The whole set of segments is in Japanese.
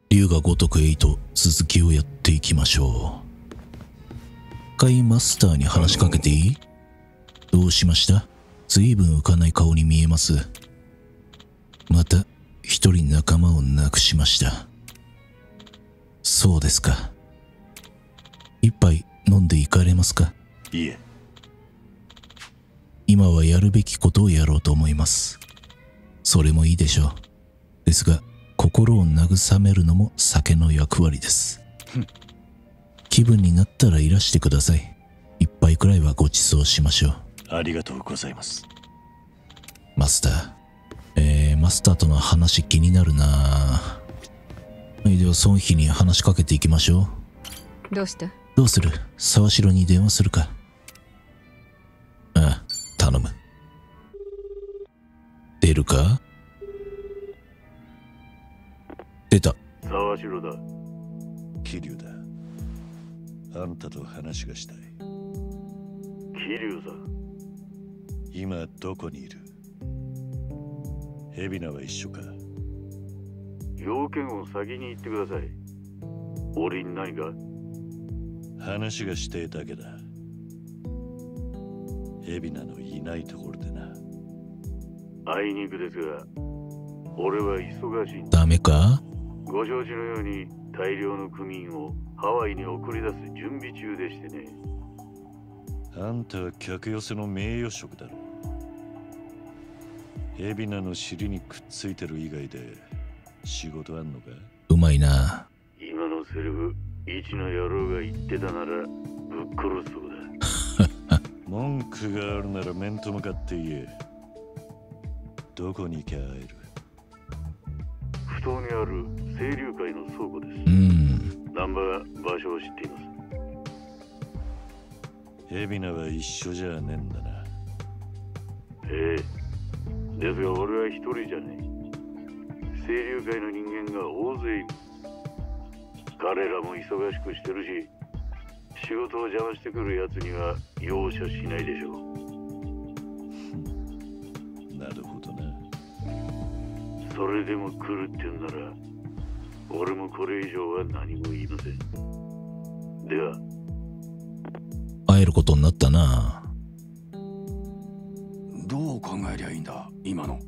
龍が如くへと続きをやっていきましょう。一回マスターに話しかけていい？どうしました？随分浮かない顔に見えます。また一人仲間を亡くしました。そうですか。一杯飲んでいかれますか？いえ。今はやるべきことをやろうと思います。それもいいでしょう。ですが心を慰めるのも酒の役割です。気分になったらいらしてください。一杯くらいはご馳走しましょう。ありがとうございます。マスター。マスターとの話気になるな。はい、では孫妃に話しかけていきましょう。どうした？どうする？沢城に電話するか。ああ、頼む。出るか？出た。沢城だ。桐生だ。あんたと話がしたい。桐生さん。今どこにいる？海老名は一緒か？要件を先に言ってください。俺に何か？話がしてえだけだ。海老名のいないところでな。あいにくですが、俺は忙しい。ダメか？ご承知のように大量の区民をハワイに送り出す準備中でしてね。あんたは客寄せの名誉職だろ。海老名の尻にくっついてる以外で仕事あんのか？うまいな。今のセリフ、一の野郎が言ってたならぶっ殺すそうだ。文句があるなら面と向かって言え。どこに行きゃ会える？埠頭にある清流会の倉庫です。難波が場所を知っています。海老名は一緒じゃねえんだな。ええ。ですが俺は一人じゃねえ。清流会の人間が大勢いる。彼らも忙しくしてるし、仕事を邪魔してくるやつには容赦しないでしょう。なるほどな。それでも来るって言うんなら、俺もこれ以上は何も言いません。では、会えることになったな。どう考えりゃいいんだ、今の。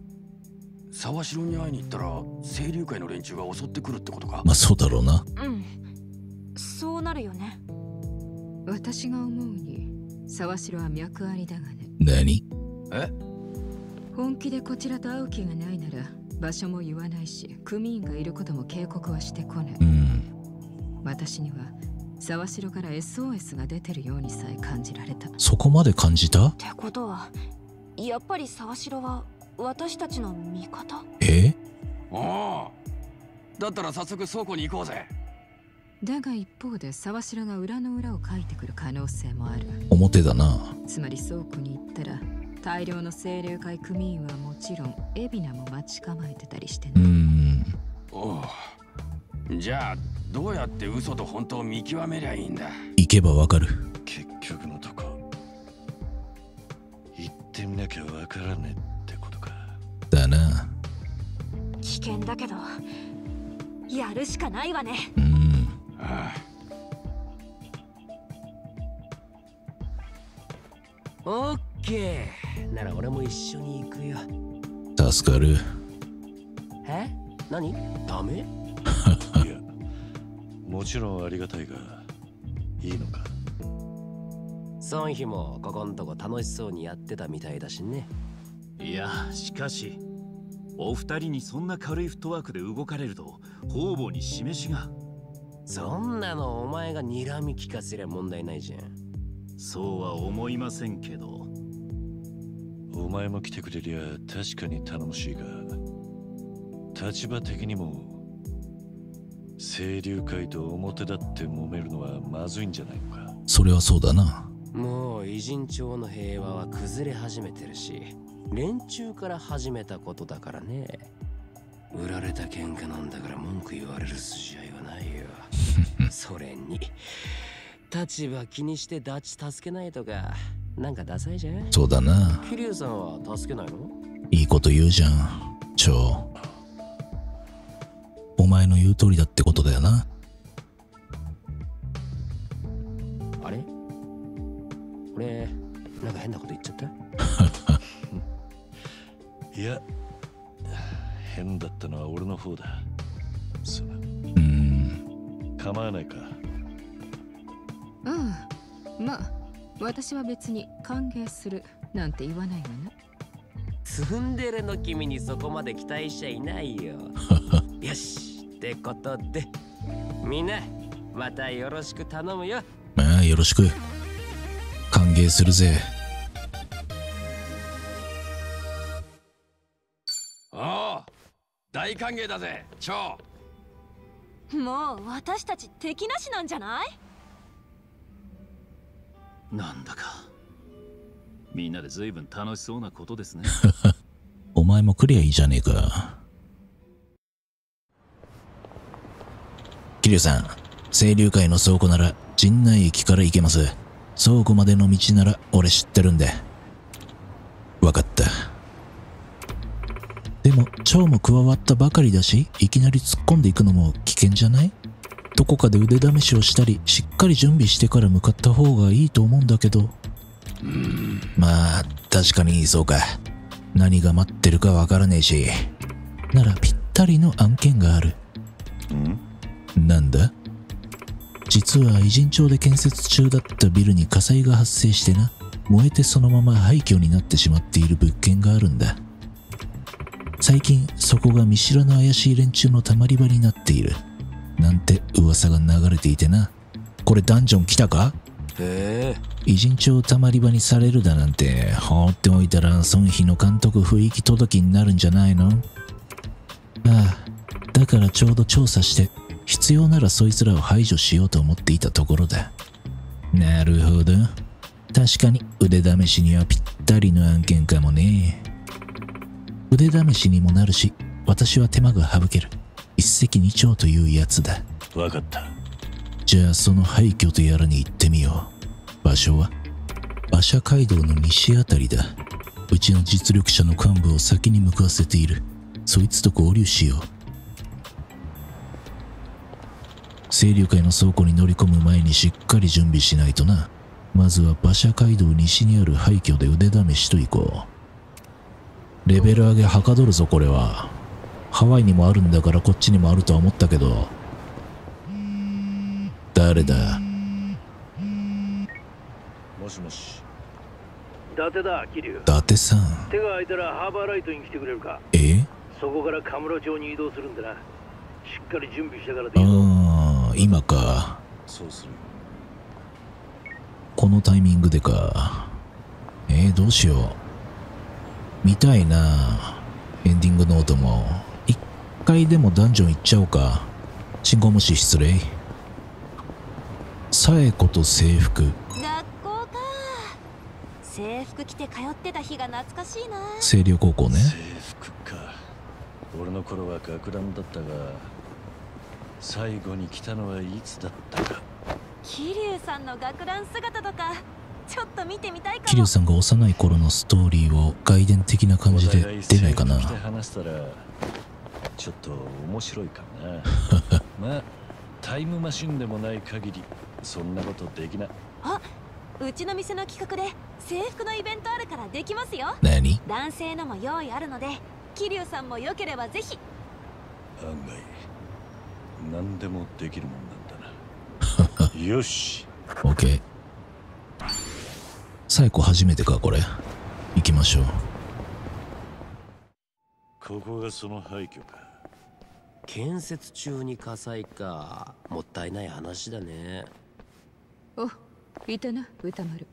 沢城に会いに行ったら清流会の連中が襲ってくるってことか？まあそうだろうな。うん、そうなるよね。私が思うに沢城は脈ありだがね。何？本気でこちらと会う気がないなら場所も言わないし、組員がいることも警告はしてこない。私には沢城から SOS が出てるようにさえ感じられた。そこまで感じた？ってことはやっぱり沢城は私たちの味方？ああ、だったら早速倉庫に行こうぜ。だが一方で沢城が裏の裏を書いてくる可能性もある。表だな。つまり倉庫に行ったら大量の清流会組員はもちろん海老名も待ち構えてたりしてね。おう、じゃあどうやって嘘と本当を見極めりゃいいんだ？行けばわかる。結局のとこ行ってみなきゃわからねえってことか。だな。危険だけどやるしかないわね。ああ。オッケーなら俺も一緒に行くよ。助かる。何？ダメ？いや、もちろんありがたいが、いいのか？孫妃もここんとこ楽しそうにやってたみたいだしね。いや、しかしお二人にそんな軽いフットワークで動かれると方々に示しが。そんなのお前が睨み聞かせりゃ問題ないじゃん。そうは思いませんけど。お前も来てくれりゃ確かに頼もしいが、立場的にも清流会と表立って揉めるのはまずいんじゃないのか？それはそうだな。もう偉人町の平和は崩れ始めてるし、連中から始めたことだからね。売られた喧嘩なんだから文句言われる筋合いはないよ。それに立場気にしてダチ助けないとかなんかダサいじゃん。そうだな。桐生さんは助けないの？いいこと言うじゃん。お前の言う通りだってことだよな。あれ、俺なんか変なこと言っちゃった？いや、変だったのは俺の方だ。構わないか。まあ私は別に歓迎するなんて言わないわな。ツンデレの君にそこまで期待しちゃいないよ。よしってことで、みんなまたよろしく頼むよ。まあよろしく。歓迎するぜ。ああ、大歓迎だぜ、超。もう私たち敵なしなんじゃない？なんだかみんなで随分楽しそうなことですね。お前も来りゃいいじゃねえか。桐生さん、清流会の倉庫なら陣内駅から行けます。倉庫までの道なら俺知ってるんで。わかった。でも蝶も加わったばかりだし、いきなり突っ込んでいくのも危険じゃない？どこかで腕試しをしたり、しっかり準備してから向かった方がいいと思うんだけど。まあ確かにそうか。何が待ってるかわからねえし、ならぴったりの案件がある。なんだ？実は偉人町で建設中だったビルに火災が発生してな、燃えてそのまま廃墟になってしまっている物件があるんだ。最近そこが見知らぬ怪しい連中のたまり場になっているなんて噂が流れていてな。これダンジョン来たか？へえ。偉人町たまり場にされるだなんて放っておいたら孫妃の監督不意気届きになるんじゃないの？ああ、だからちょうど調査して必要ならそいつらを排除しようと思っていたところだ。なるほど、確かに腕試しにはぴったりの案件かもね。腕試しにもなるし、私は手間が省ける。一石二鳥というやつだ。わかった。じゃあその廃墟とやらに行ってみよう。場所は馬車街道の西あたりだ。うちの実力者の幹部を先に向かわせている。そいつと合流しよう。清流会の倉庫に乗り込む前にしっかり準備しないとな。まずは馬車街道西にある廃墟で腕試しといこう。レベル上げはかどるぞ。これはハワイにもあるんだからこっちにもあるとは思ったけど。誰だ？もしもし。伊達だ、桐生。伊達さん。手が空いたらハーバーライトに来てくれるか？そこからカムロ町に移動するんだな。しっかり準備してからでいいぞ。ああ、今か。そうする。このタイミングでか。どうしよう。見たいな。エンディングノートも。一回でもダンジョン行っちゃおうか。信号無視失礼。さえこと制服。学校か。制服着て通ってた日が懐かしいな。清涼高校ね。制服か。俺の頃は学ランだったが、最後に来たのはいつだったか。桐生さんの学ラン姿とかちょっと見てみたいかも。桐生さんが幼い頃のストーリーを外伝的な感じで出ないかな。話したらちょっと面白いかな。まあタイムマシンでもない限りそんなことできない。あ、うちの店の企画で制服のイベントあるからできますよ。何？男性のも用意あるので、桐生さんもよければぜひ。案外何でもできるもんなんだな。よし。オッケー。サイコ初めてかこれ。行きましょう。ここがその廃墟か。建設中に火災か。もったいない話だね。お、いたな歌丸。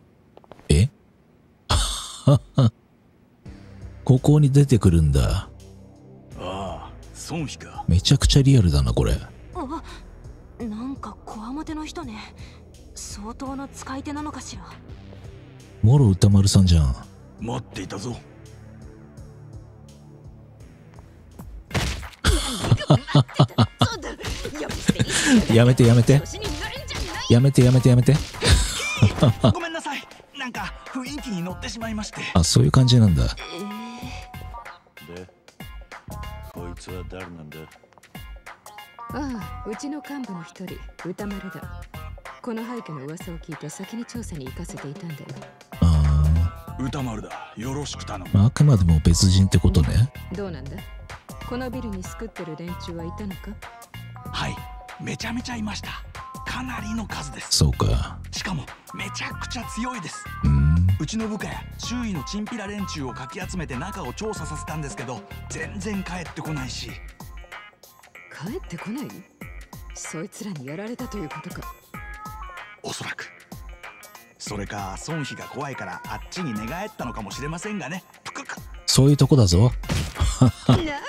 ここに出てくるんだ。ああ、孫妃か。めちゃくちゃリアルだなこれ。あ、なんかこわもての人ね。相当な使い手なのかしら。もろ歌丸さんじゃん。待っていたぞ。やめてやめてやめてやめてやめて。ごめんなさい、なんか雰囲気に乗ってしまいまして。あ、そういう感じなんだ。で、こいつは誰なんだ？ああ、うちの幹部の一人、歌丸だ。この廃墟の噂を聞いて先に調査に行かせていたんだよ。あ歌丸だ。よろしく頼む。あ、あくまでも別人ってことね。どうなんだ？このビルに救ってる連中はいたのか？はい、めちゃめちゃいました。かなりの数です。そうか。しかもめちゃくちゃ強いです。うちの部下や周囲のチンピラ連中をかき集めて中を調査させたんですけど、全然帰ってこないし。帰ってこない？そいつらにやられたということか。おそらく。それか孫妃が怖いからあっちに寝返ったのかもしれませんがね。ぷくく。そういうとこだぞ。何が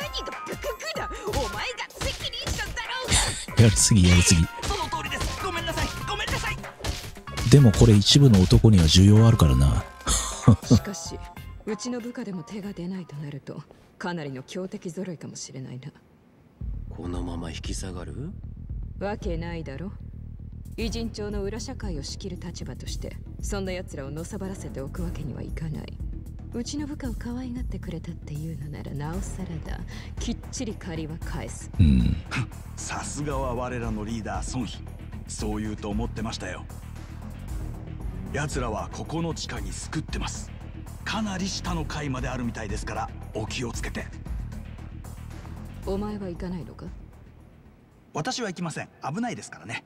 ぷくくだ。お前が責任者だろうが。やりすぎやりすぎ。その通りです。ごめんなさい。ごめんなさい。でもこれ一部の男には需要あるからな。しかしうちの部下でも手が出ないとなるとかなりの強敵揃いかもしれないな。このまま引き下がるわけないだろ。偉人町の裏社会を仕切る立場としてそんな奴らをのさばらせておくわけにはいかない。うちの部下を可愛がってくれたっていうのならなおさらだ。きっちり借りは返す。さすがは我らのリーダー孫妃。そう言うと思ってましたよ。奴らはここの地下に救ってます。かなり下の階まであるみたいですからお気をつけて。お前は行かないのか？私は行きません。危ないですからね。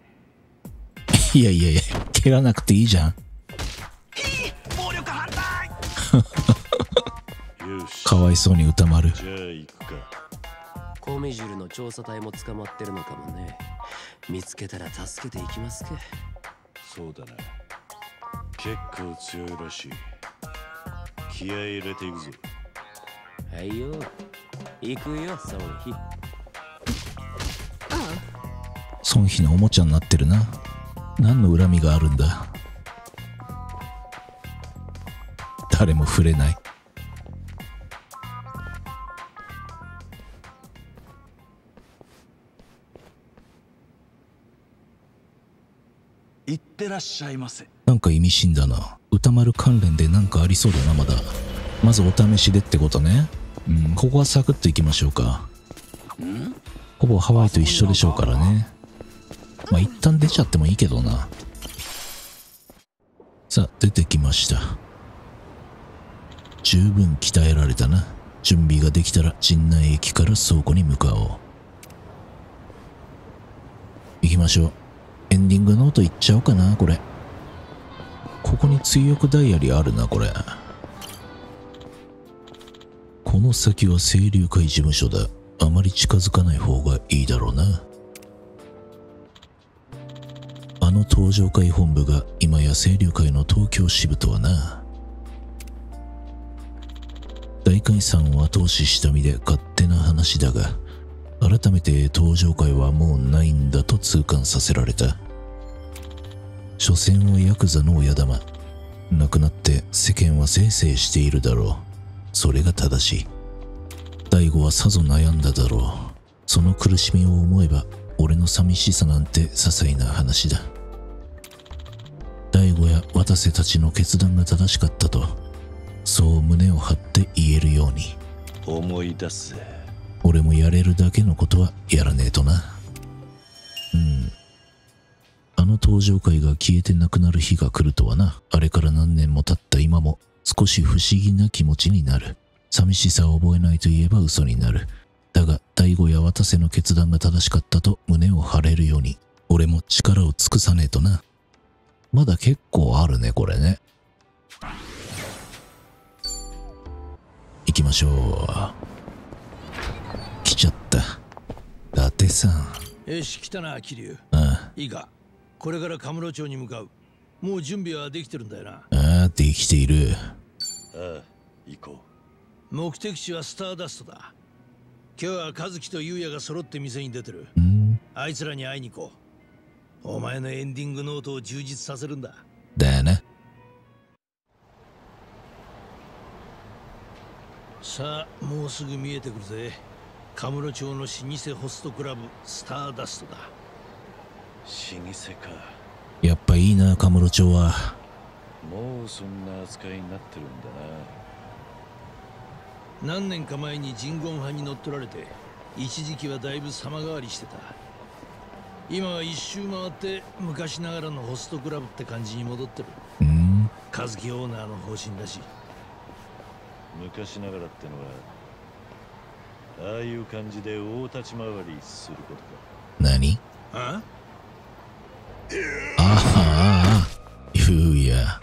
いやいやいや、蹴らなくていいじゃん。暴力反対。よし。かわいそうに歌丸。じゃあ行くか。コミジュルの調査隊も捕まってるのかもね。見つけたら助けていきますか。そうだな。結構強いらしい。気合い入れていくぞ。はいよ。行くよ、ソンヒ。孫妃のおもちゃになってるな。何の恨みがあるんだ。誰も触れない。いってらっしゃいませ。なんか意味深だな。歌丸関連でなんかありそうだな。まだまずお試しでってことね。ここはサクッといきましょうか。ほぼハワイと一緒でしょうからね。まあ一旦出ちゃってもいいけどな。さあ出てきました。十分鍛えられたな。準備ができたら陣内駅から倉庫に向かおう。行きましょう。エンディングノートいっちゃおうかな。これここに追憶ダイアリーあるな。これこの先は清流会事務所だ。あまり近づかない方がいいだろうな。あの東上会本部が今や清流会の東京支部とはな。大解散を後押しした身で勝手な話だが、改めて東上会はもうないんだと痛感させられた。所詮はヤクザの親玉。亡くなって世間はせいせいしているだろう。それが正しい。大悟はさぞ悩んだだろう。その苦しみを思えば俺の寂しさなんて些細な話だ。大悟や渡瀬たちの決断が正しかったと、そう胸を張って言えるように。思い出す。俺もやれるだけのことはやらねえとな。あの登場会が消えてなくなる日が来るとはな。あれから何年も経った今も少し不思議な気持ちになる。寂しさを覚えないと言えば嘘になる。だが大悟や渡瀬の決断が正しかったと胸を張れるように、俺も力を尽くさねえとな。まだ結構あるね、これね。行きましょう。来ちゃった。伊達さん。よし、来たな、桐生。ああ。いいか、これからカムロ町に向かう。もう準備はできてるんだよな。ああ、できている。ああ、行こう。目的地はスターダストだ。今日は和樹と優也が揃って店に出てる。あいつらに会いに行こう。お前のエンディングノートを充実させるんだ。だよな。さあ、もうすぐ見えてくるぜ。カムロ町の老舗ホストクラブスターダストだ。老舗か。やっぱいいな、カムロ町は。もうそんな扱いになってるんだな。何年か前にジンゴン派に乗っ取られて、一時期はだいぶ様変わりしてた。今は一周回って昔ながらのホストクラブって感じに戻ってる。和樹オーナーの方針だし。昔ながらってのはああいう感じで大立ち回りすることか。何？ああ、ゆうや。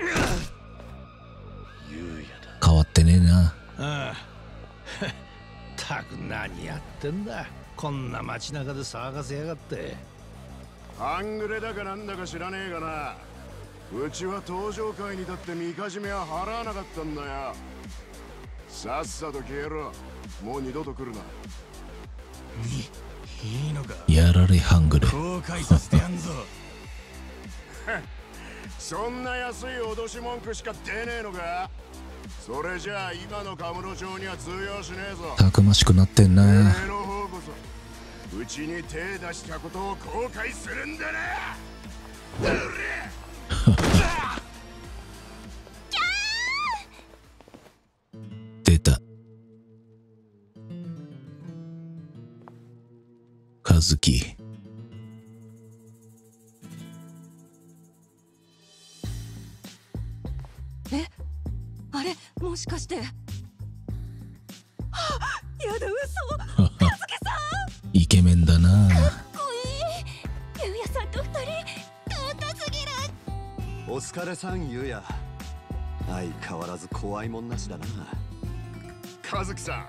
変わってねえな。ああ。たく何やってんだ。こんな街中で騒がせやがって。半グレだかなんだか知らねえがな。うちは登場会にだってみかじめは払わなかったんだよ。さっさと消えろ。もう二度と来るな。いいのか。やられハングレ。後悔させてやんぞ。そんな安い脅し文句しか出ねえのか。それじゃあ今のカムロ町には通用しねえぞ。たくましくなってんな。てめえの方こそうちに手出したことを後悔するんだな。出た。和樹。え、あれもしかして。はあ、やだ、嘘。和樹さんイケメンだな。かっこいい。ゆうやさんと二人尊すぎる。お疲れさん、ゆうや。相変わらず怖いもんなしだな。和樹さん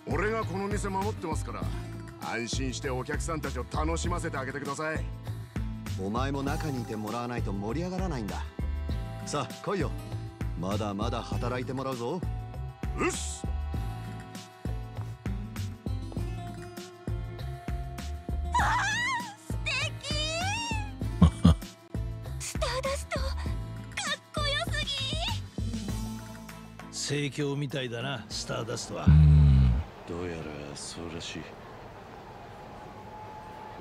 俺がこの店守ってますから、安心してお客さんたちを楽しませてあげてください。お前も中にいてもらわないと盛り上がらないんだ。さあ来いよ。まだまだ働いてもらうぞ。うっす。素敵スターダスト、かっこよすぎ。盛況みたいだな、スターダストは。どうやらそうらしい。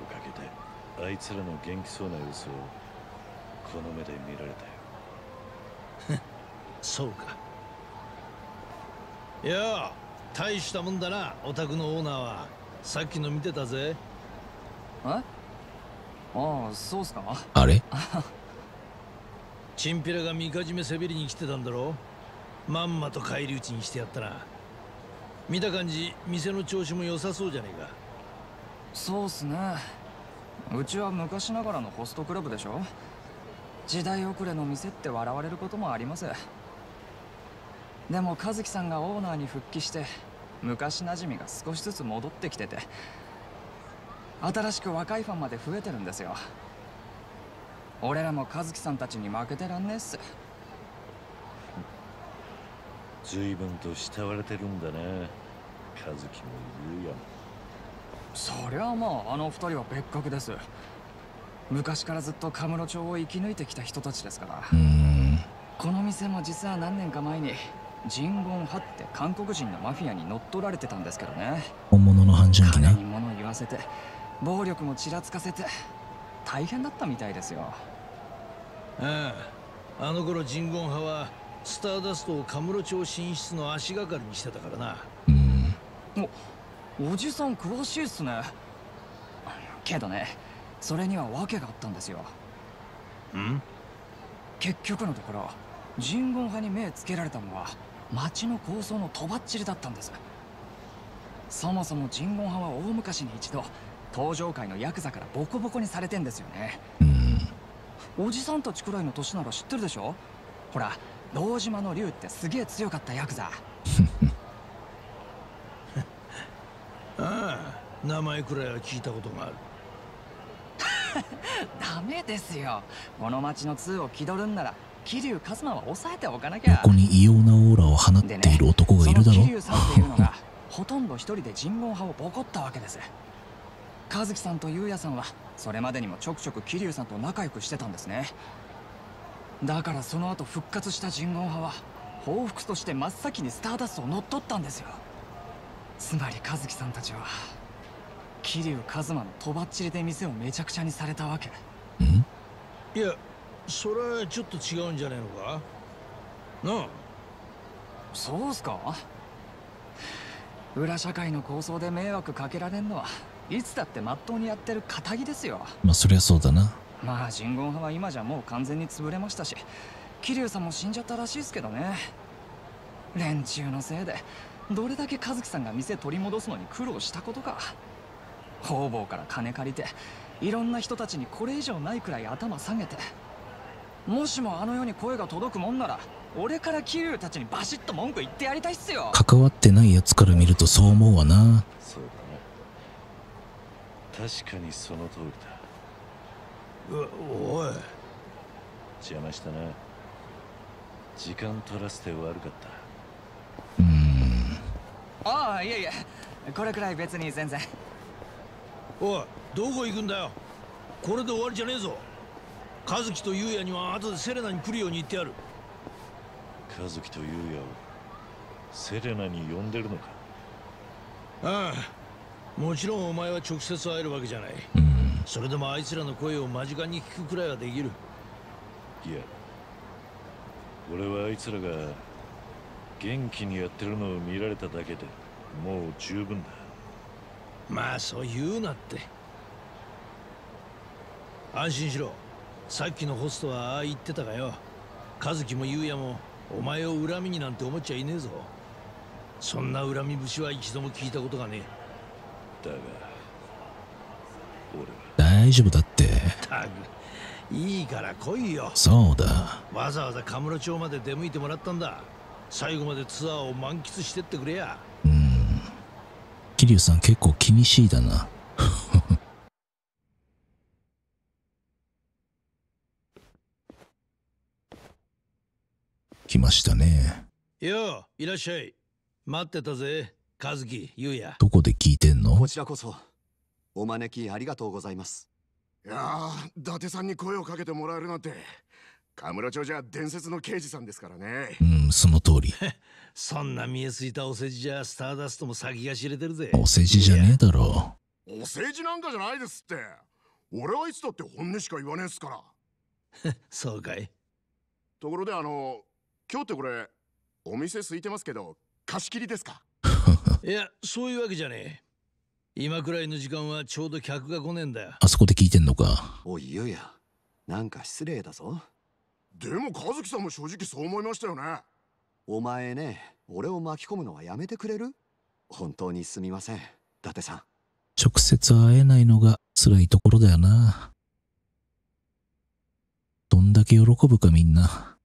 おかげであいつらの元気そうな様子をこの目で見られたよ。そうか。いや、大したもんだな、お宅のオーナーは。さっきの見てたぜ。ああ、そうっすか。あれチンピラがみかじめせびりに来てたんだろ。まんまと返り討ちにしてやったな。見た感じ店の調子も良さそうじゃねえか。そうっすね。うちは昔ながらのホストクラブでしょ。時代遅れの店って笑われることもあります。でも和樹さんがオーナーに復帰して昔馴染みが少しずつ戻ってきてて、新しく若いファンまで増えてるんですよ。俺らも和樹さんたちに負けてらんねえっす。随分と慕われてるんだな、和樹もゆうやも。そりゃあまあ、あの二人は別格です。昔からずっとカムロ町を生き抜いてきた人たちですから。この店も実は何年か前にジンゴンハって韓国人のマフィアに乗っ取られてたんですけどね。本物の半純機な。彼に物を言わせて暴力もちらつかせて大変だったみたいですよ。ああ、あの頃ジンゴン派はスターダストをカムロ町進出の足がかりにしてたからな。おじさん詳しいっすね。けどね、それには訳があったんですよ。結局のところジンゴン派に目つけられたのは町の構想のとばっちりだったんです。そもそもジンゴン派は大昔に一度登場界のヤクザからボコボコにされてんですよね。おじさんたちくらいの年なら知ってるでしょ。ほら、堂島の竜ってすげえ強かったヤクザ。ああ、名前くらいは聞いたことがある。ダメですよ。この町の通を気取るんなら桐生一馬は抑えておかなきゃ。ここに異様なオーラを放っている男がいるだろ。桐生さんっていうのがほとんど一人で人言派をボコったわけです。和樹さんと優也さんはそれまでにもちょくちょく桐生さんと仲良くしてたんですね。だからその後復活した人言派は報復として真っ先にスターダストを乗っ取ったんですよ。つまり和樹さんたちは桐生一馬のとばっちりで店をめちゃくちゃにされたわけ。いや、それはちょっと違うんじゃねえのかなあ。そうっすか。裏社会の構想で迷惑かけられんのはいつだってまっとうにやってる堅気ですよ。まあそりゃそうだな。まあ人言派は今じゃもう完全に潰れましたし、桐生さんも死んじゃったらしいですけどね。連中のせいでどれだけ和樹さんが店取り戻すのに苦労したことか。方々から金借りていろんな人たちにこれ以上ないくらい頭下げて、もしもあの世に声が届くもんなら俺から桐生たちにバシッと文句言ってやりたいっすよ。関わってないやつから見るとそう思うわな。そうだな、確かにその通りだ。おい、邪魔したな。時間取らせて悪かった。ああ、いえいえ、これくらい別に全然。おい、どこ行くんだよ。これで終わりじゃねえぞ。和樹と優也には後でセレナに来るように言ってやる。和樹と優也をセレナに呼んでるのか。ああ、もちろんお前は直接会えるわけじゃない。それでもあいつらの声を間近に聞くくらいはできる。いや、俺はあいつらが元気にやってるのを見られただけでもう十分だ。まあそう言うなって。安心しろ。さっきのホストはああ言ってたがよ、和樹も優也もお前を恨みになんて思っちゃいねえぞ。そんな恨み節は一度も聞いたことがねえ。だが大丈夫だって。たく、いいから来いよ。そうだ。わざわざカムロ町まで出向いてもらったんだ。最後までツアーを満喫してってくれや。桐生さん結構気にしいだな。来ましたね。よう、いらっしゃい。待ってたぜ、和樹、優也。どこで聞いてんの？こちらこそお招きありがとうございます。いやー、伊達さんに声をかけてもらえるなんて、カムロ町じゃ伝説の刑事さんですからね。その通り。そんな見えすいたお世辞じゃスターダストも先が知れてるぜ。お世辞じゃねえだろ。お世辞なんかじゃないですって。俺はいつだって本音しか言わねえっすから。そうかい。ところで今日ってこれお店空いてますけど貸し切りですか？いや、そういうわけじゃねえ。今くらいの時間はちょうど客が来ねえんだよ。あそこで聞いてんのか。おい優也、なんか失礼だぞ。でも和樹さんも正直そう思いましたよね。お前ね、俺を巻き込むのはやめてくれる？本当にすみません、伊達さん。直接会えないのが辛いところだよな。どんだけ喜ぶかみんな。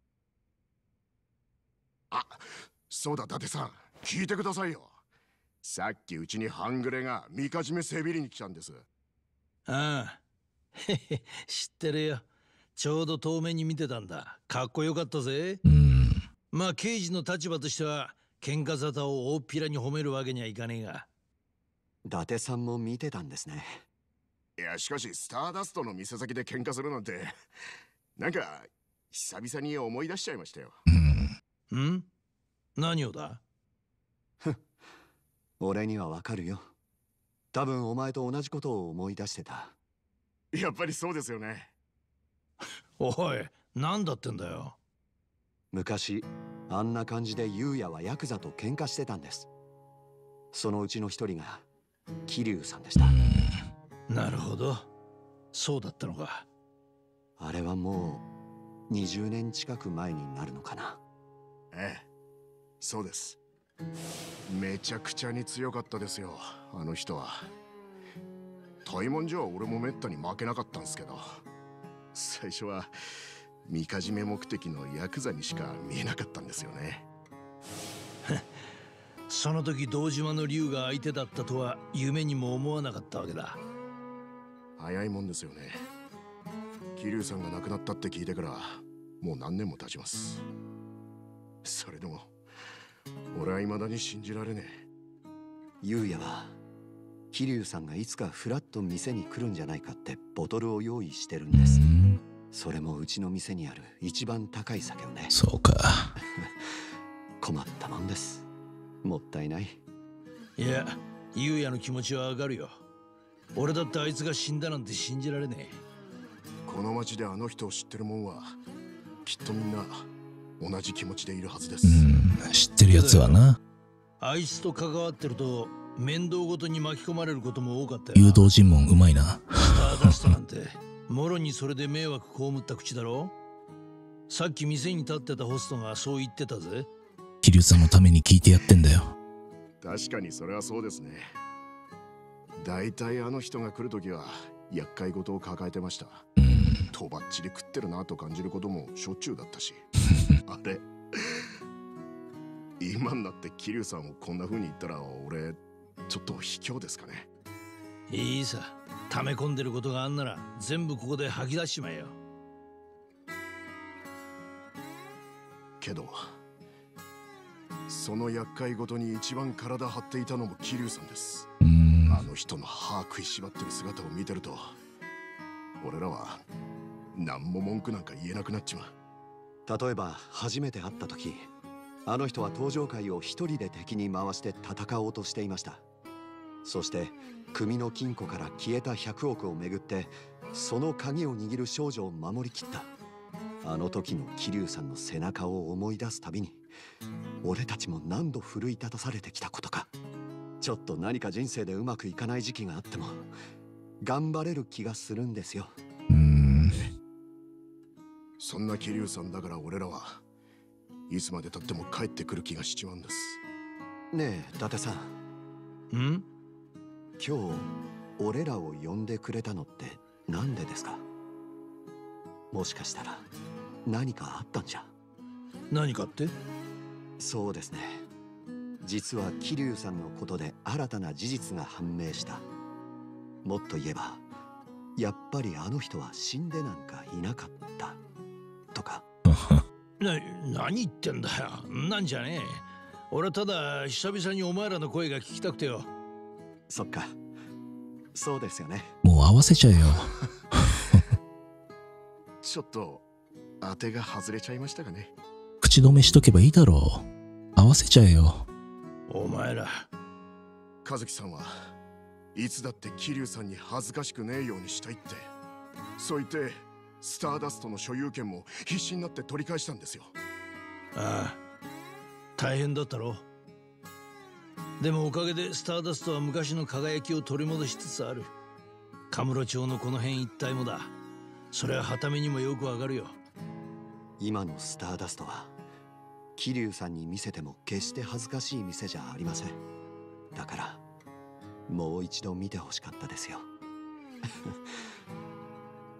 あ、そうだ伊達さん、聞いてくださいよ。さっきうちに半グレがみかじめせびりに来たんです。ああ、知ってるよ。ちょうど遠目に見てたんだ。かっこよかったぜ。まあ刑事の立場としては喧嘩沙汰を大っぴらに褒めるわけにはいかねえが。伊達さんも見てたんですね。いや、しかしスターダストの店先で喧嘩するなんてなんか久々に思い出しちゃいましたよ。何をだ？俺にはわかるよ。多分お前と同じことを思い出してた。やっぱりそうですよね。おい、なんだってんだよ。昔あんな感じで優也はヤクザと喧嘩してたんです。そのうちの一人が桐生さんでした。なるほど、そうだったのか。あれはもう20年近く前になるのかな。ええ、そうです。めちゃくちゃに強かったですよ、あの人は。対マンじゃ俺もめったに負けなかったんですけど、最初はみかじめ目的のヤクザにしか見えなかったんですよね。その時堂島の竜が相手だったとは夢にも思わなかったわけだ。早いもんですよね。桐生さんが亡くなったって聞いてからもう何年も経ちます。それでも俺は未だに信じられねえ。優也は桐生さんがいつかフラッと店に来るんじゃないかってボトルを用意してるんです。それもうちの店にある一番高い酒をね。そうか。困ったもんです。もったいない。いや、優也の気持ちはわかるよ。俺だってあいつが死んだなんて信じられねえ。この町であの人を知ってるもんはきっとみんな同じ気持ちでいるはずです。知ってるやつはな。あいつと関わってると面倒ごとに巻き込まれることも多かったよ。誘導尋問うまいな。スターダストなんてもろにそれで迷惑被った口だろ。さっき店に立ってたホストがそう言ってたぜ。桐生さんのために聞いてやってんだよ。確かにそれはそうですね。だいたいあの人が来るときは厄介事を抱えてました。とばっちり食ってるなと感じることもしょっちゅうだったし。あれ今になって桐生さんをこんな風に言ったら俺ちょっと卑怯ですかね。いいさ、溜め込んでることがあんなら全部ここで吐き出しちまえよ。けどその厄介ごとに一番体張っていたのも桐生さんです。あの人の歯食いしばってる姿を見てると俺らは何も文句なんか言えなくなっちまう。例えば初めて会った時、あの人は登場界を一人で敵に回して戦おうとしていました。そして組の金庫から消えた100億をめぐってその鍵を握る少女を守りきった。あの時の桐生さんの背中を思い出すたびに俺たちも何度奮い立たされてきたことか。ちょっと何か人生でうまくいかない時期があっても頑張れる気がするんですよ。そんな桐生さんだから俺らはいつまでたっても帰ってくる気がしちまうんです。ねえ伊達さん、今日俺らを呼んでくれたのってなんでですか？もしかしたら何かあったんじゃ。何かって？そうですね、実は桐生さんのことで新たな事実が判明した。もっと言えばやっぱりあの人は死んでなんかいなかったとか。何言ってんだよ、なんじゃねえ。俺はただ久々にお前らの声が聞きたくてよ。そっか、そうですよね。もう合わせちゃえよ。ちょっと当てが外れちゃいましたかね。口止めしとけばいいだろう。合わせちゃえよ。お前ら和樹さんはいつだって桐生さんに恥ずかしくねえようにしたいってそう言ってスターダストの所有権も必死になって取り返したんですよ。ああ、大変だったろ。でもおかげでスターダストは昔の輝きを取り戻しつつある。カムロ町のこの辺一帯もだ。それは傍目にもよくわかるよ。今のスターダストは桐生さんに見せても決して恥ずかしい店じゃありません。だからもう一度見てほしかったですよ。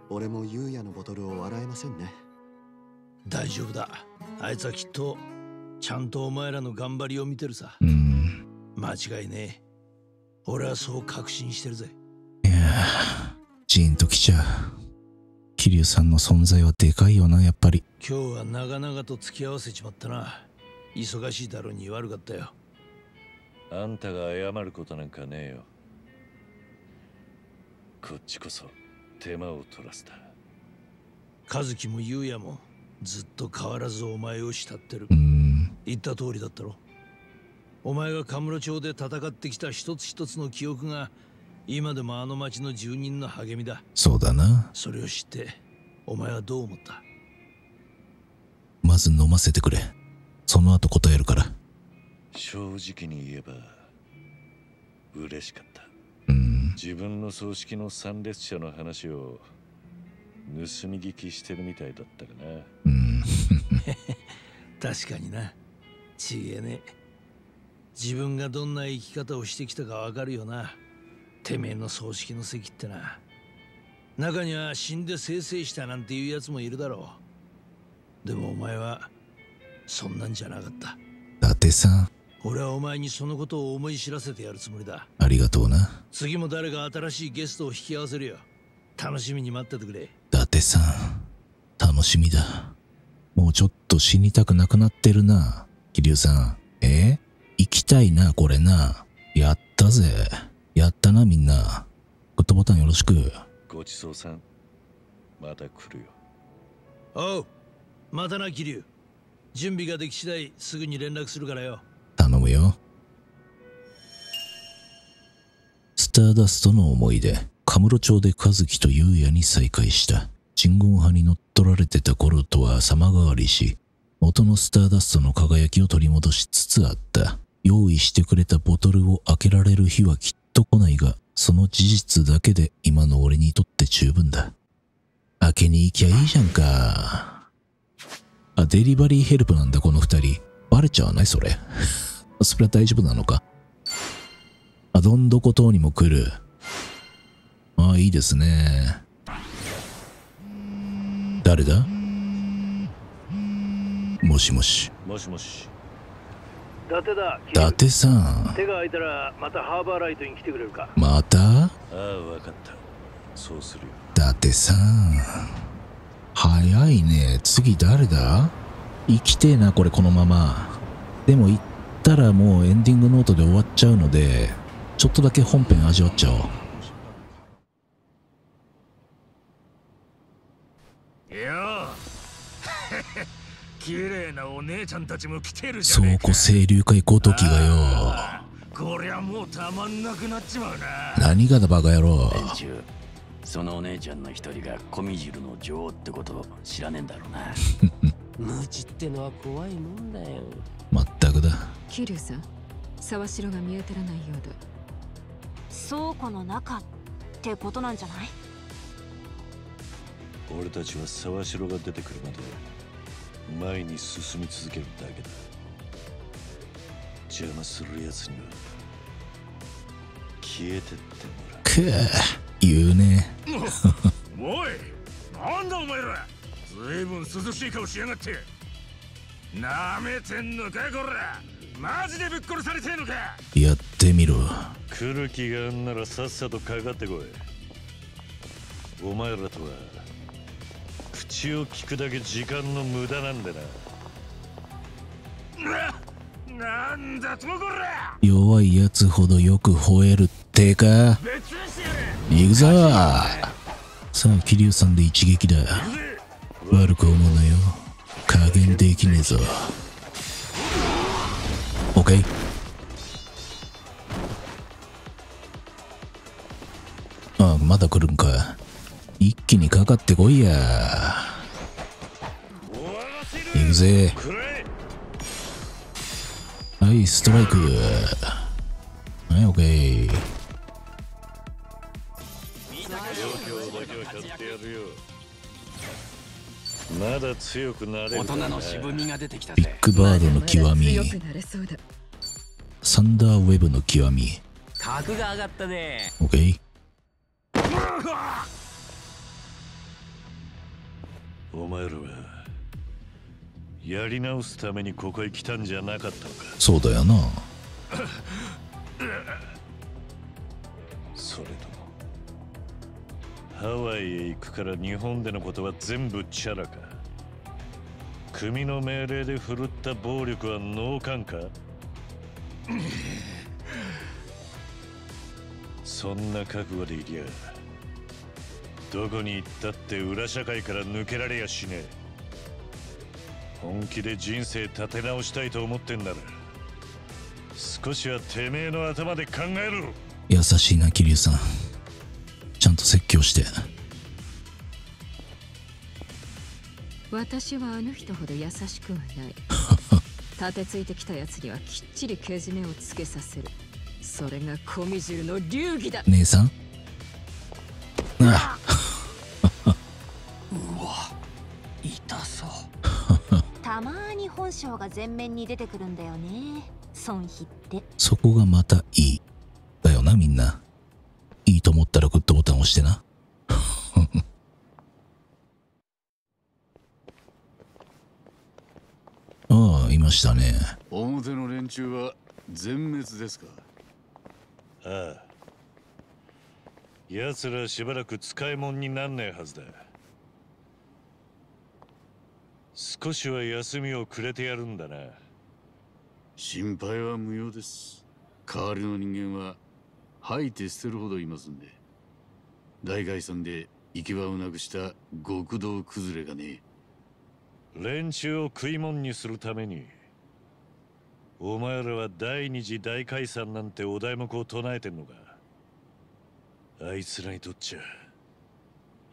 俺も優也のボトルを笑えませんね。大丈夫だ、あいつはきっとちゃんとお前らの頑張りを見てるさ。間違いねえ。俺はそう確信してるぜ。いやジーンときちゃう。桐生さんの存在はでかいよな、やっぱり。今日は長々と付き合わせちまったな。忙しいだろうに悪かったよ。あんたが謝ることなんかねえよ。こっちこそ手間を取らせた。和樹も優也もずっと変わらずお前を慕ってる。言った通りだったろ。お前がカムロ町で戦ってきた一つ一つの記憶が今でもあの町の住人の励みだ。そうだな。それを知ってお前はどう思った？まず飲ませてくれ。その後答えるから。正直に言えば嬉しかった。自分の葬式の参列者の話を盗み聞きしてるみたいだったかな。確かにな。ちげえね。自分がどんな生き方をしてきたかわかるよな。てめえの葬式の席ってな。中には死んでせいせいしたなんていうやつもいるだろう。でもお前はそんなんじゃなかった。伊達さん、俺はお前にそのことを思い知らせてやるつもりだ。ありがとうな。次も誰か新しいゲストを引き合わせるよ。楽しみに待っててくれ。伊達さん、楽しみだ。もうちょっと死にたくなくなってるな。桐生さん、行きたいな、これな。やったぜ。やったな、みんな。グッドボタンよろしく。ごちそうさん。また来るよ。おう、またな、桐生。準備ができ次第すぐに連絡するからよ。頼むよ。スターダストの思い出。カムロ町で和樹と優也に再会した。鎮魂派に乗っ取られてた頃とは様変わりし、元のスターダストの輝きを取り戻しつつあった。用意してくれたボトルを開けられる日はきっと来ないが、その事実だけで今の俺にとって十分だ。開けに行きゃいいじゃんか。あ、デリバリーヘルプなんだこの二人。バレちゃわないそれ。それは大丈夫なのか。あ、どんどこ島にも来る。ああ、いいですね。誰だ？もしもし。もしもし。伊達だ。伊達さん。手が空いたらまたハーバーライトに来てくれるか。また？ああ、わかった。そうするよ。伊達さん。早いね。次誰だ？生きてえな、これこのまま。でも行ったらもうエンディングノートで終わっちゃうので、ちょっとだけ本編味わっちゃおう。いや綺麗なお姉ちゃんたちも来てるじゃねえか。倉庫清流会ごときがよ。こりゃもうたまんなくなっちまうな。何がだバカ野郎。連中、そのお姉ちゃんの一人が小見汁の女王ってこと知らねえんだろうな。無知ってのは怖いもんだよ。まったくだ。桐生さん、沢城が見当たらないようだ。倉庫の中ってことなんじゃない？俺たちは沢城が出てくるまで前に進み続けるだけだ。邪魔する奴には消えてってもらう。くぅ、言うね。おい、なんだお前ら。ずいぶん涼しい顔しやがって。なめてんのかこら。マジでぶっ殺されてんのか。やってみろ。来る気があんならさっさとかかってこい。お前らとは口を聞くだけ時間の無駄なんだな。なんだとこら。弱いやつほどよく吠えるってか。行くぞ。さあ桐生さんで一撃だ。悪く思うなよ。加減できねえぞ。オッケー。ああ、まだ来るんか。一気にかかってこいや。行くぜ。はい、ストライク。はい、オッケー。まだ強くなれる。大人の渋みが出てきたビッグバードの極み。サンダーウェブの極み。格が上がったね。オッケー。お前らはやり直すためにここへ来たんじゃなかったのか。そうだよな。それともハワイへ行くから日本でのことは全部チャラか。組の命令で振るった暴力は脳幹か。そんな覚悟でいりゃどこに行ったって裏社会から抜けられやしねえ。本気で人生立て直したいと思ってんなら少しはてめえの頭で考えろ。優しいな桐生さん。ちゃんと説教して。私はあの人ほど優しくはない。立てついてきたやつにはきっちりけじめをつけさせる。それが小見汁の流儀だ。姉さん。あうわ、痛そう。たまーに本性が前面に出てくるんだよね、孫妃って。そこがまたいい。だよな、みんな。いいと思ったらグッドボタン押してな。ああ、いましたね。表の連中は全滅ですか。ああ、奴らしばらく使い物になんねえはずだ。少しは休みをくれてやるんだな。心配は無用です。代わりの人間は吐いて捨てるほどいますんで。大概算で行き場をなくした極道崩れがね。連中を食い物にするためにお前らは第二次大解散なんてお題目を唱えてんのか。あいつらにとっちゃ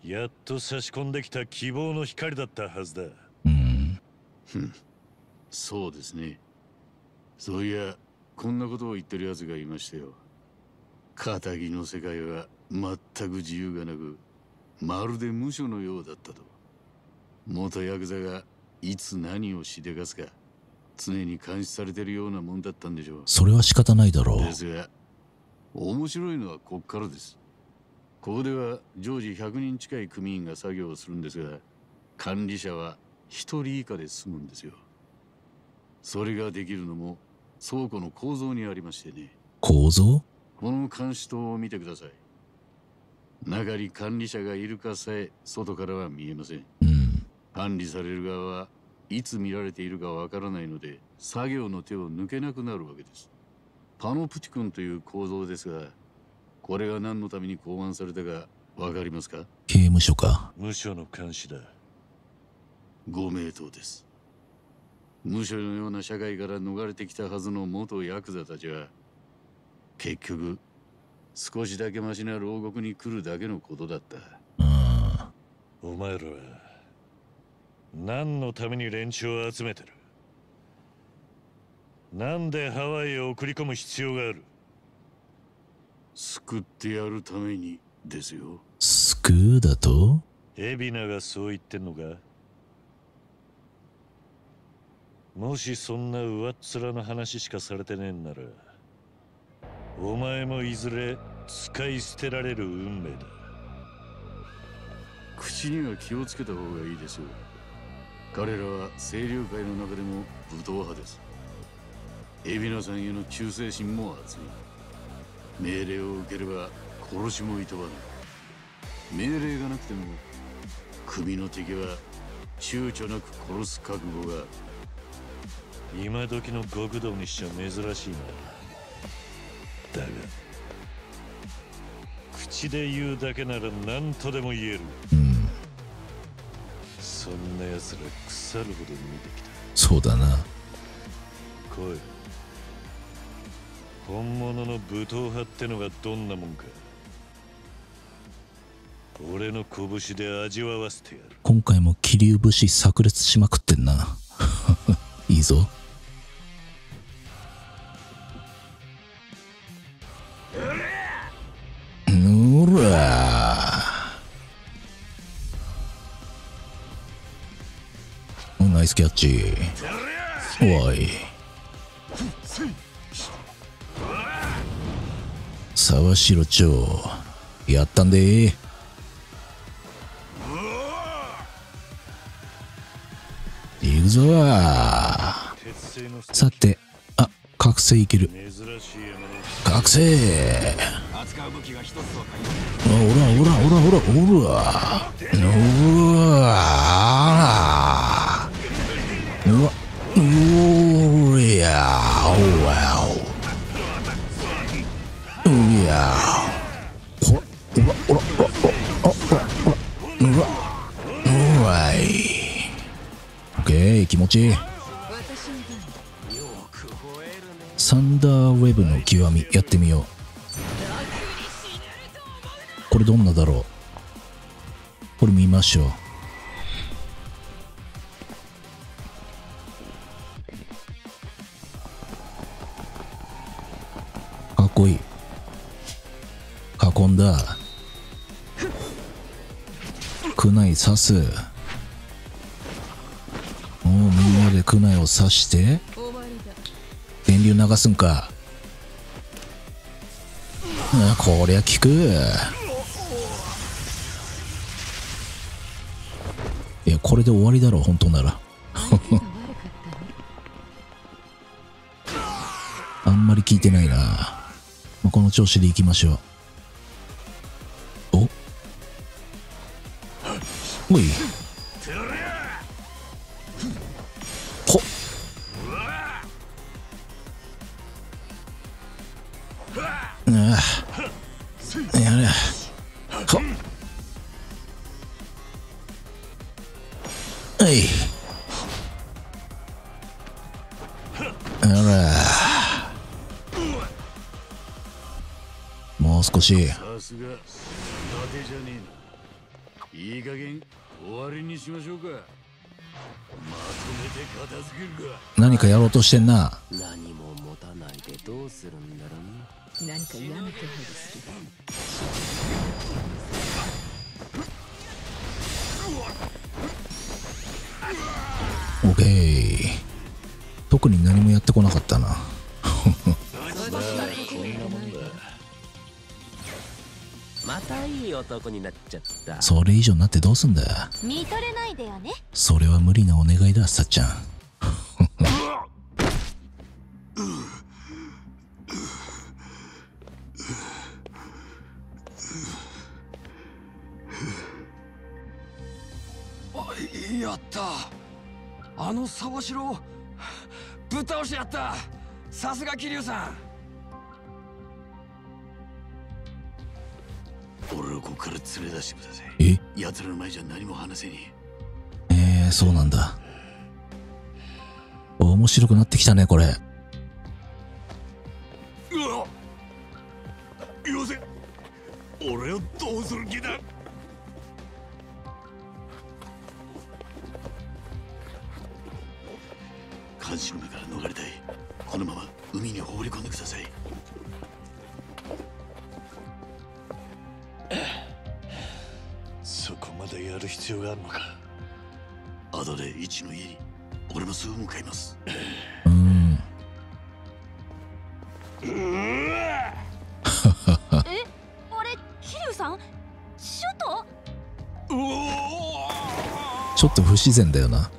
やっと差し込んできた希望の光だったはずだ。そうですね。そういやこんなことを言ってるやつがいましたよ。仇の世界は全く自由がなく、まるで無所のようだったと。元ヤクザがいつ何をしでかすか常に監視されてるようなもんだったんでしょう。それは仕方ないだろう。ですが面白いのはこっからです。ここでは常時100人近い組員が作業をするんですが、管理者は1人以下で済むんですよ。それができるのも倉庫の構造にありましてね。構造？この監視塔を見てください。中に管理者がいるかさえ外からは見えません。管理される側はいつ見られているかわからないので、作業の手を抜けなくなるわけです。パノプティコンという構造ですが、これが何のために考案されたかわかりますか？刑務所か。無所の監視だ。ご名答です。無所のような社会から逃れてきたはずの元ヤクザたちは、結局少しだけマシな牢獄に来るだけのことだった。お前らは何のために連中を集めてる？なんでハワイへ送り込む必要がある？救ってやるためにですよ。救うだと？海老名がそう言ってんのか？もしそんな上っ面の話しかされてねえんなら、お前もいずれ使い捨てられる運命だ。口には気をつけた方がいいですよ。彼らは清流会の中でも武闘派です。海老名さんへの忠誠心も厚い。命令を受ければ殺しもいとわない。命令がなくても首の敵は躊躇なく殺す覚悟がある。今時の極道にしちゃ珍しいな。だが口で言うだけなら何とでも言える。そんな奴ら腐るほど見てきた。そうだな。来い。本物の武闘派ってのがどんなもんか、俺の拳で味わわせてやる。今回も桐生節炸裂しまくってんな。いいぞ。うらー、ナイスキャッチ。おい、沢城町やったんでー。いくぞー。さて、あ、覚醒いける。覚醒。おらおらおらおらおらうわうわうやおわおうやほらおらおらおらおらうわうわい。オッケー、気持ちいい。サンダーウェブの極みやってみよう。これどんなだろう。これ見ましょう。かっこいい。囲んだ。クナイ刺す。おお、みんなでクナイを刺して電流流すんか。あ、こりゃ効く。いや、これで終わりだろ、本当なら。あんまり聞いてないな。まあ、この調子でいきましょう。おい、ほっ、ああ、やれ、ほっ、はい、あら、もう少し。さすが伊達じゃねえな。いい加減終わりにしましょうか。何かやろうとしてんな。何も持たないでどうするんだろうね。何か嫌な気配がする。オッケー。特に何もやってこなかったな。またいい男になっちゃった。それ以上になってどうすんだ。見とれないでよね。それは無理なお願いだ、さっちゃん。やった。あの沢城をぶっ倒してやった。さすが桐生さん。俺をここから連れ出してください。奴らの前じゃ何も話せねえ。そうなんだ。面白くなってきたね、これ。よせ。俺をどうする気だ。監視の目から逃れたい。このまま海に放り込んでください。そこまでやる必要があるのか。後でイチの家に俺もすぐ向かいます。俺桐生さんシュート。ちょっと不自然だよな。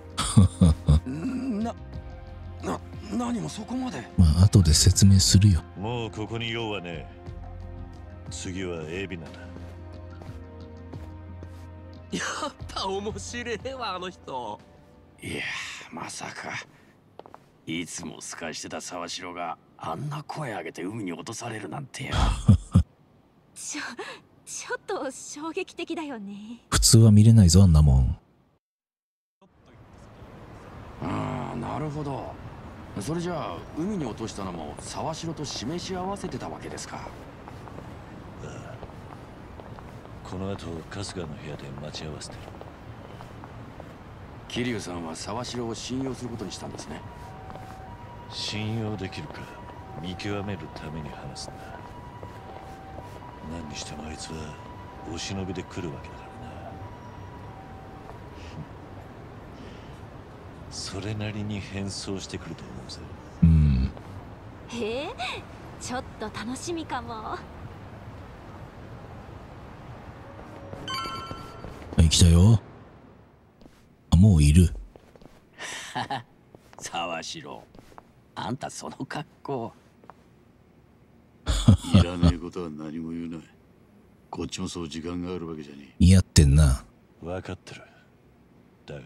何もそこまで。まあ後で説明するよ。もうここに用はねえ。次はエビナだ。やっぱ面白いわ、あの人。いや、まさかいつも透かしてた沢城があんな声上げて海に落とされるなんてよ。ちょっと衝撃的だよね。普通は見れないぞ、あんなもん。なるほど。それじゃあ海に落としたのも沢城と示し合わせてたわけですか。この後春日の部屋で待ち合わせてる。桐生さんは沢城を信用することにしたんですね。信用できるか見極めるために話すんだ。何にしてもあいつはお忍びで来るわけだからな。それなりに変装してくると思うぜ。へえ、ちょっと楽しみかも。はい、来たよ。もういる。沢城、あんたその格好。いらねえことは何も言うな。こっちもそう時間があるわけじゃねえ。似合ってんな。分かってる。だが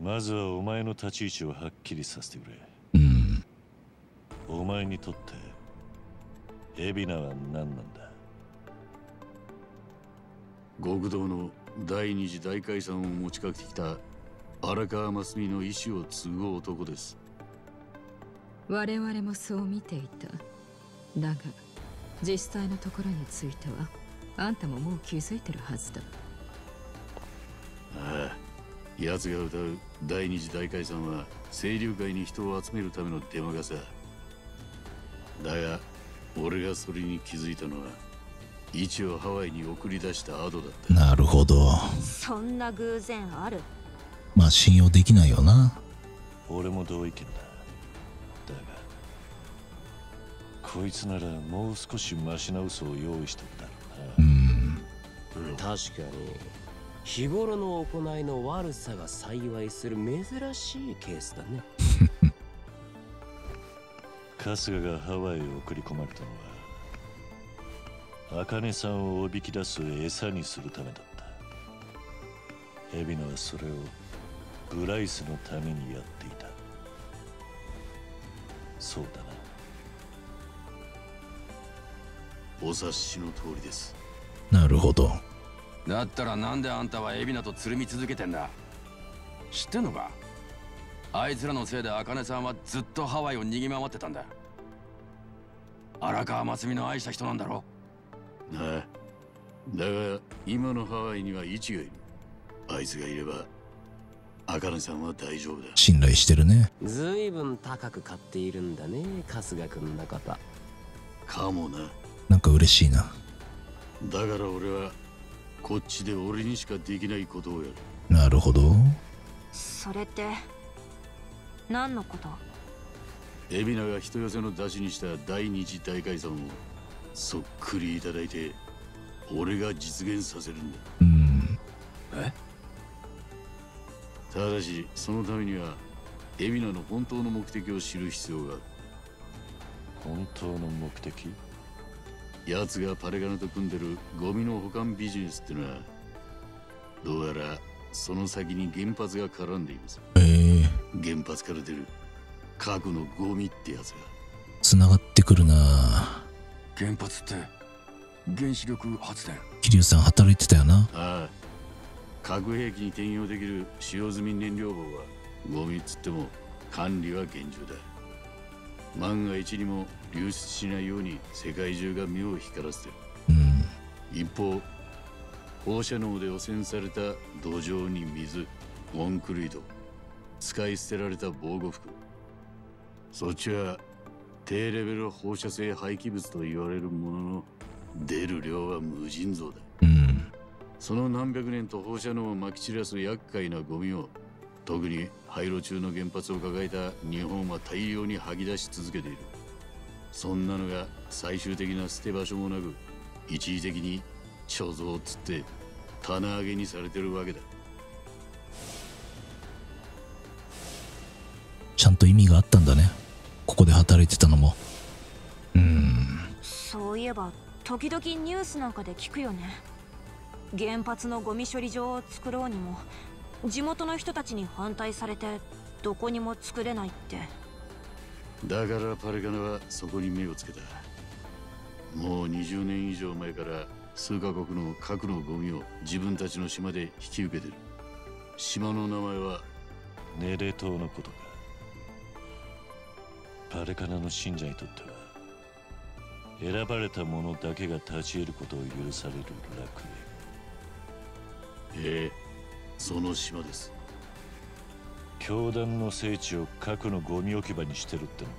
まずはお前の立ち位置をはっきりさせてくれ。お前にとって海老名は何なんだ。極道の第二次大解散を持ちかけてきた荒川真澄の意志を継ぐ男です。我々もそう見ていた。だが実際のところについてはあんたももう気づいてるはずだ。ああ、奴が歌う第二次大解散は清流会に人を集めるための出魔がさ。だが俺がそれに気づいたのはイチをハワイに送り出した後だった。なるほど。そんな偶然ある。まあ信用できないよな。俺も同意見だ。だがこいつならもう少しマシな嘘を用意しておくだろうな。確かに日頃の行いの悪さが幸いする珍しいケースだね。春日がハワイへ送り込まれたのは茜さんをおびき出す餌にするためだった。海老名はそれをブライスのためにやっていた。そうだな。お察しの通りです。なるほど。だったらなんであんたは海老名とつるみ続けてんだ。知ってんのか。あいつらのせいで茜さんはずっとハワイを逃げ回ってたんだ。荒川真澄の愛した人なんだろ。なあ、だが今のハワイにはイチがいる。あいつがいれば茜さんは大丈夫だ。信頼してるね。ずいぶん高く買っているんだね、春日君のこと。かもな。なんか嬉しいな。だから俺はこっちで俺にしかできないことをやる。なるほど。それって何のこと？海老名が人寄せの出しにした第二次大解散をそっくりいただいて俺が実現させるんだ。ただしそのためには海老名の本当の目的を知る必要がある。本当の目的？奴がパレガナと組んでるゴミの保管ビジネスってのはどうやらその先に原発が絡んでいます。原発から出る核のゴミってやつが繋がってくるな。原発って原子力発電。桐生さん働いてたよな。ああ、核兵器に転用できる使用済み燃料棒はゴミっつっても管理は厳重だ。万が一にも流出しないように世界中が目を光らせてる。一方放射能で汚染された土壌に水、コンクリート、使い捨てられた防護服、そっちは低レベル放射性廃棄物と言われるものの出る量は無尽蔵だ。その何百年と放射能をまき散らす厄介なゴミを特に廃炉中の原発を抱えた日本は大量に吐き出し続けている。そんなのが最終的な捨て場所もなく一時的に貯蔵っつって棚上げにされてるわけだ。ちゃんと意味があったんだね、ここで働いてたのも。そういえば時々ニュースなんかで聞くよね。原発のゴミ処理場を作ろうにも地元の人たちに反対されてどこにも作れないって。だからパレガナはそこに目をつけた。もう20年以上前から数カ国の核のゴミを自分たちの島で引き受けてる。島の名前はネレ島のことか。パレカナの信者にとっては選ばれた者だけが立ち得ることを許される楽園。その島です。教団の聖地を核のゴミ置き場にしてるっての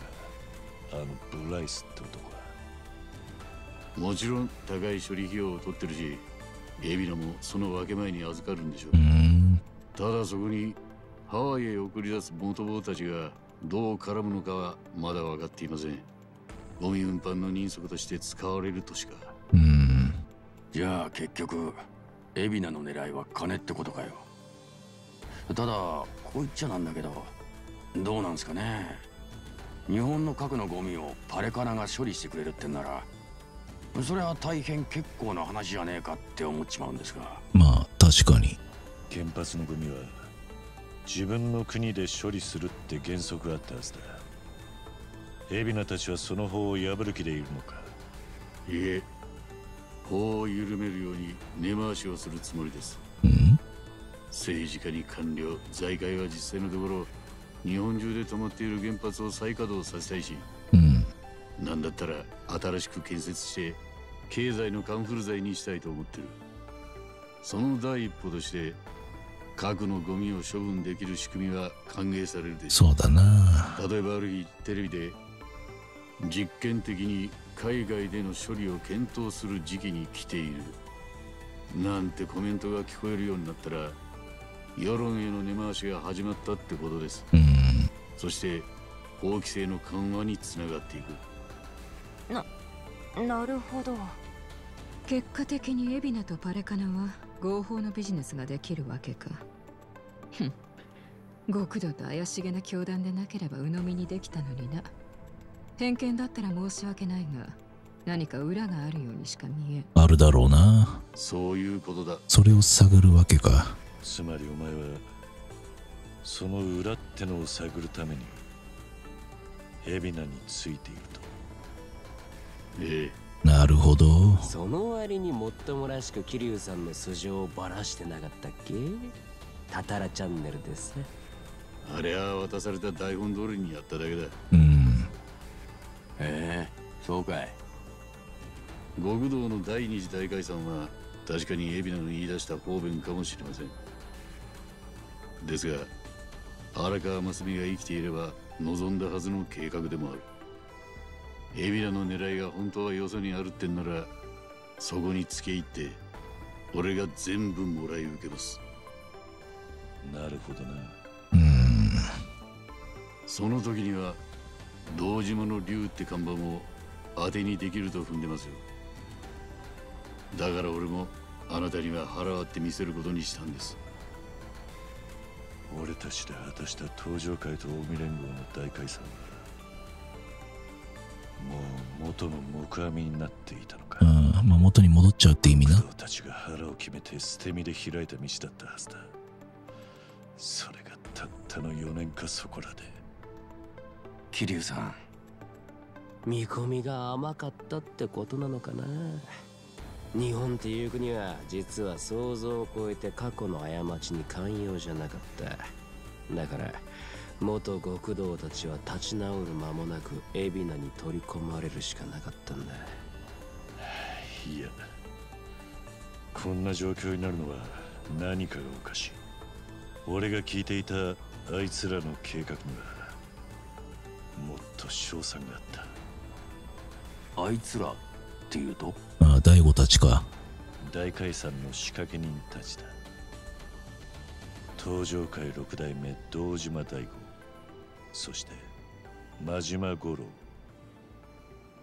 があのブライスって男は。もちろん高い処理費用を取ってるし海老名もその分け前に預かるんでしょう。ただそこにハワイへ送り出す元坊たちがどう絡むのかはまだ分かっていません。ゴミ運搬の人足として使われるとしか。じゃあ結局海老名の狙いは金ってことかよ。ただこう言っちゃなんだけどどうなんすかね。日本の核のゴミをパレカナが処理してくれるってんならそれは大変結構な話じゃねえかって思っちまうんですが。まあ確かに原発のゴミは自分の国で処理するって原則があったはずだ。海老名たちはその法を破る気でいるのか。いえ、法を緩めるように根回しをするつもりです。政治家に官僚、財界は実際のところ日本中で止まっている原発を再稼働させたいし、なんだったら新しく建設して経済のカンフル剤にしたいと思ってる。その第一歩として核のゴミを処分できる仕組みは歓迎されるでしょう。そうだな。例えばある日テレビで実験的に海外での処理を検討する時期に来ているなんてコメントが聞こえるようになったら世論への根回しが始まったってことです。そして法規制の緩和につながっていく。なるほど。結果的に海老名とパレカナは合法のビジネスができるわけか。極度と怪しげな教団でなければ鵜呑みにできたのにな。偏見だったら申し訳ないが何か裏があるようにしか見え。あるだろうな。そういうことだ。それを探るわけか。つまりお前はその裏ってのを探るために海老名についていると。なるほど。その割にもっともらしく桐生さんの素性をばらしてなかったっけ。タタラチャンネルですね。あれは渡された台本通りにやっただけだ。そうかい。極道の第二次大解散は確かに海老名の言い出した方便かもしれません。ですが、荒川真澄が生きていれば望んだはずの計画でもある。海老名の狙いが本当はよそにあるってんなら、そこに付け入って俺が全部もらい受けます。なるほどな。その時には堂島の竜って看板も当てにできると踏んでますよ。だから俺もあなたには腹割って見せることにしたんです。俺たちで果たした東上会と近江連合の大解散はもう元の木阿弥になっていたのか。まあ元に戻っちゃうって意味な。僕たちが腹を決めて捨て身で開いた道だったはずだ。それがたったの4年かそこらで。桐生さん、見込みが甘かったってことなのかな。日本っていう国は実は想像を超えて過去の過ちに寛容じゃなかった。だから元極道たちは立ち直る間もなく海老名に取り込まれるしかなかったんだ。いや、こんな状況になるのは何かがおかしい。俺が聞いていたあいつらの計画にはもっと勝算があった。あいつらっていうと？ああ、大悟たちか。大解散の仕掛け人たちだ。東上会六代目堂島大吾、そして真島五郎、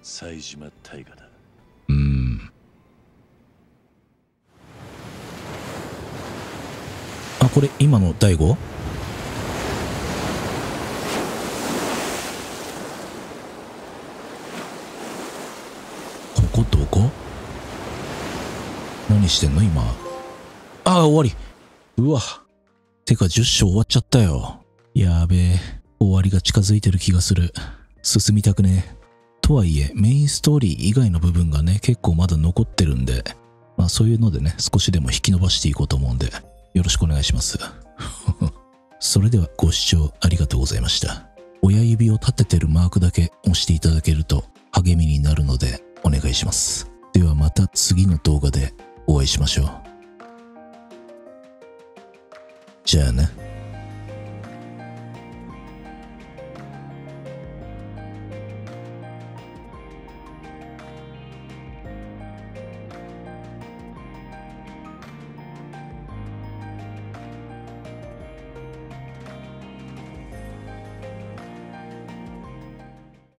西島大河だ。あ、これ今の大悟？ここどこ？何してんの今？ああ、終わり。うわ。てか10章終わっちゃったよ。やべえ。終わりが近づいてる気がする。進みたくね。とはいえ、メインストーリー以外の部分がね、結構まだ残ってるんで、まあそういうのでね、少しでも引き伸ばしていこうと思うんで、よろしくお願いします。それではご視聴ありがとうございました。親指を立ててるマークだけ押していただけると励みになるのでお願いします。ではまた次の動画でお会いしましょう。じゃあね。